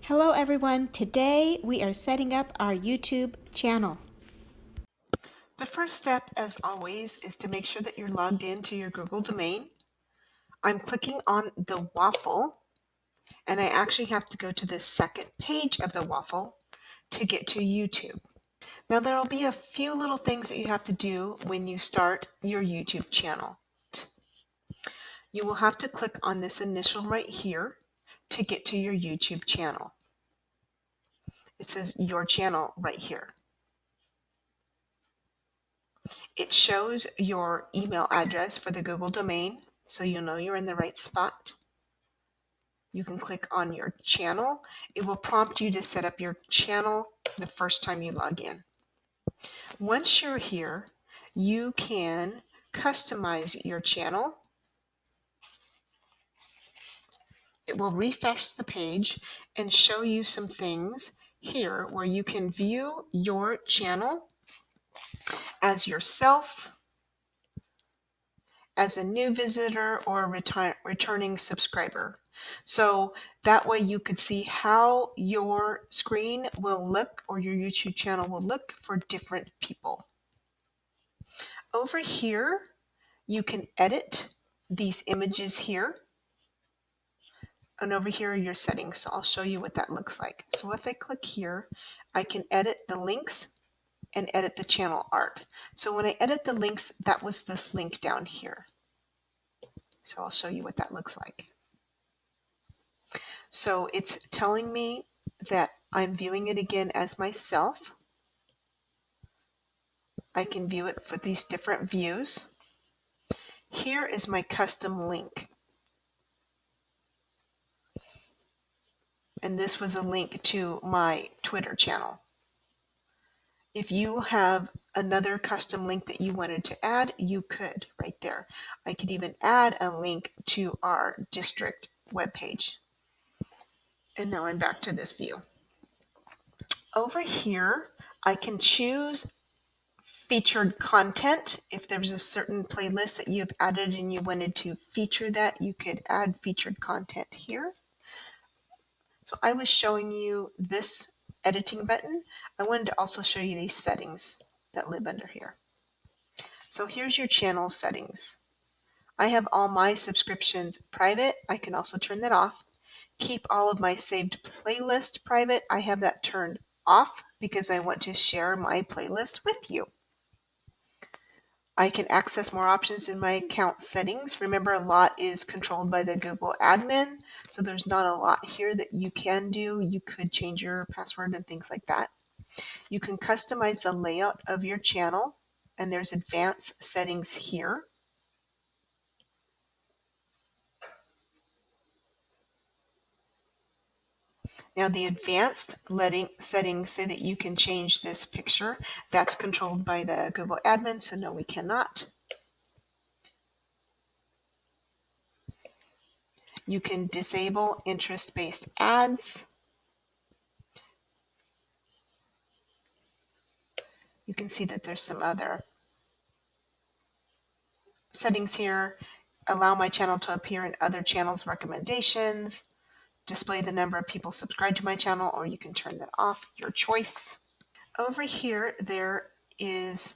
Hello everyone, today we are setting up our YouTube channel. The first step, as always, is to make sure that you're logged into your Google domain. I'm clicking on the waffle, and I actually have to go to the second page of the waffle to get to YouTube. Now there will be a few little things that you have to do when you start your YouTube channel. You will have to click on this initial right here to get to your YouTube channel. It says your channel right here. It shows your email address for the Google domain, so you'll know you're in the right spot. You can click on your channel. It will prompt you to set up your channel the first time you log in. Once you're here, you can customize your channel. It will refresh the page and show you some things here where you can view your channel as yourself, as a new visitor, or a returning subscriber. So that way you could see how your screen will look, or your YouTube channel will look, for different people. Over here, you can edit these images here. And over here are your settings. So I'll show you what that looks like. So if I click here, I can edit the links and edit the channel art. So when I edit the links, that was this link down here. So I'll show you what that looks like. So it's telling me that I'm viewing it again as myself. I can view it for these different views. Here is my custom link. And this was a link to my Twitter channel. If you have another custom link that you wanted to add, you could right there. I could even add a link to our district webpage. And now I'm back to this view. Over here, I can choose featured content. If there's a certain playlist that you've added and you wanted to feature that, you could add featured content here. So I was showing you this editing button. I wanted to also show you these settings that live under here. So here's your channel settings. I have all my subscriptions private. I can also turn that off. Keep all of my saved playlist private. I have that turned off because I want to share my playlist with you. I can access more options in my account settings. Remember, a lot is controlled by the Google admin, so there's not a lot here that you can do. You could change your password and things like that. You can customize the layout of your channel, and there's advanced settings here. Now the advanced settings say that you can change this picture. That's controlled by the Google admin, so no, we cannot. You can disable interest-based ads. You can see that there's some other settings here. Allow my channel to appear in other channels' recommendations. Display the number of people subscribed to my channel, or you can turn that off, your choice. Over here, there is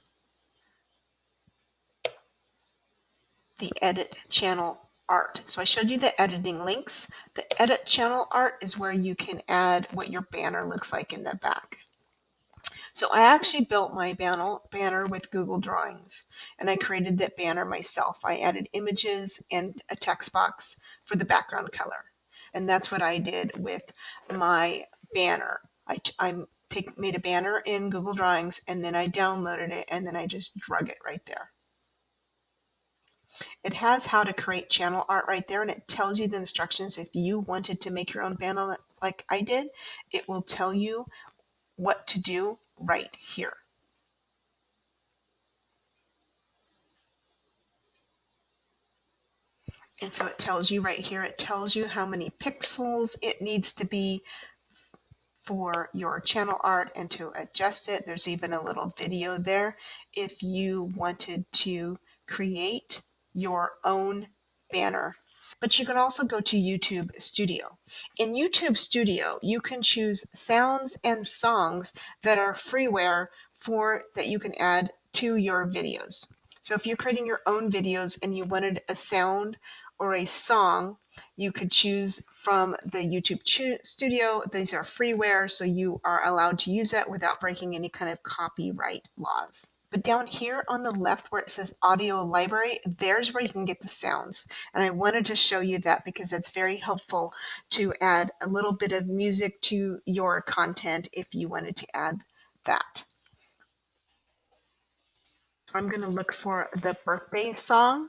the edit channel art. So I showed you the editing links. The edit channel art is where you can add what your banner looks like in the back. So I actually built my banner with Google Drawings, and I created that banner myself. I added images and a text box for the background color. And that's what I did with my banner. I made a banner in Google Drawings, and then I downloaded it, and then I just drug it right there. It has how to create channel art right there, and it tells you the instructions. If you wanted to make your own banner like I did, it will tell you what to do right here. And so it tells you right here, it tells you how many pixels it needs to be for your channel art and to adjust it. There's even a little video there if you wanted to create your own banner But you can also go to YouTube Studio. In YouTube Studio, you can choose sounds and songs that are freeware that you can add to your videos. So if you're creating your own videos and you wanted a sound or a song, you could choose from the YouTube Studio. These are freeware, so you are allowed to use that without breaking any kind of copyright laws. But down here on the left where it says audio library, there's where you can get the sounds. And I wanted to show you that because that's very helpful to add a little bit of music to your content if you wanted to add that. I'm going to look for the birthday song.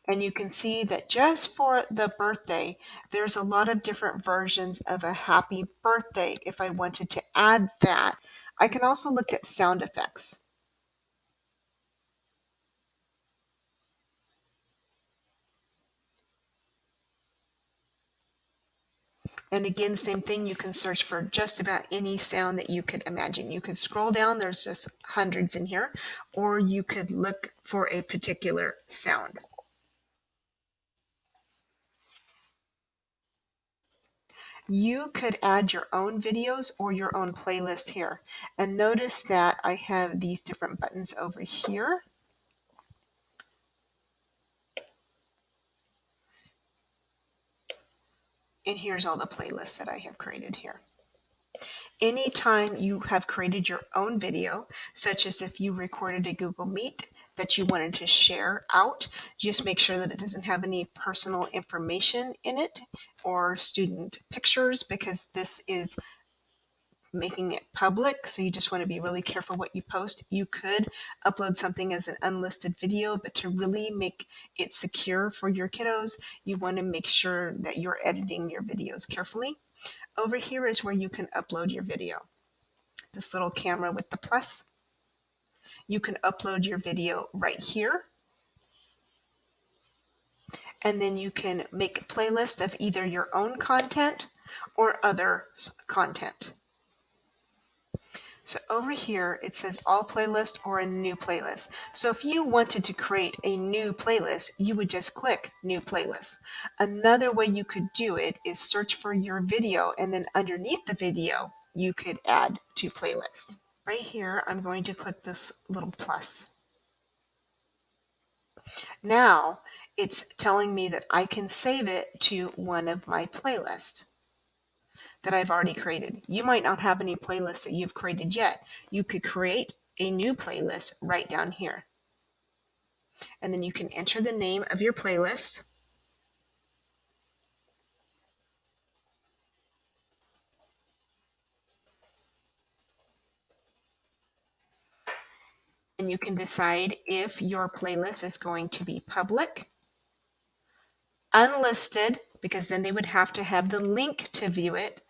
And you can see that just for the birthday, there's a lot of different versions of a happy birthday if I wanted to add that. I can also look at sound effects. And again, same thing, you can search for just about any sound that you could imagine. You could scroll down, there's just hundreds in here, or you could look for a particular sound. You could add your own videos or your own playlist here. And notice that I have these different buttons over here. And here's all the playlists that I have created here. Anytime you have created your own video, such as if you recorded a Google Meet that you wanted to share out, just make sure that it doesn't have any personal information in it or student pictures, because this is making it public, so you just want to be really careful what you post. You could upload something as an unlisted video, but to really make it secure for your kiddos, you want to make sure that you're editing your videos carefully. Over here is where you can upload your video. This little camera with the plus. You can upload your video right here. And then you can make a playlist of either your own content or other content. So over here, it says all playlist or a new playlist. So if you wanted to create a new playlist, you would just click new playlist. Another way you could do it is search for your video, and then underneath the video, you could add to playlist. Right here, I'm going to click this little plus. Now it's telling me that I can save it to one of my playlists that I've already created. You might not have any playlists that you've created yet. You could create a new playlist right down here. And then you can enter the name of your playlist. And you can decide if your playlist is going to be public, unlisted, because then they would have to have the link to view it,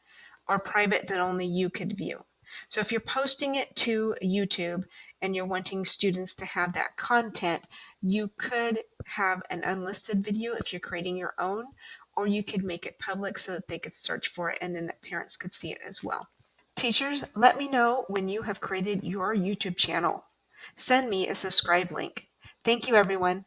or private that only you could view. So if you're posting it to YouTube and you're wanting students to have that content, you could have an unlisted video if you're creating your own, or you could make it public so that they could search for it and then the parents could see it as well. Teachers, let me know when you have created your YouTube channel. Send me a subscribe link. Thank you, everyone.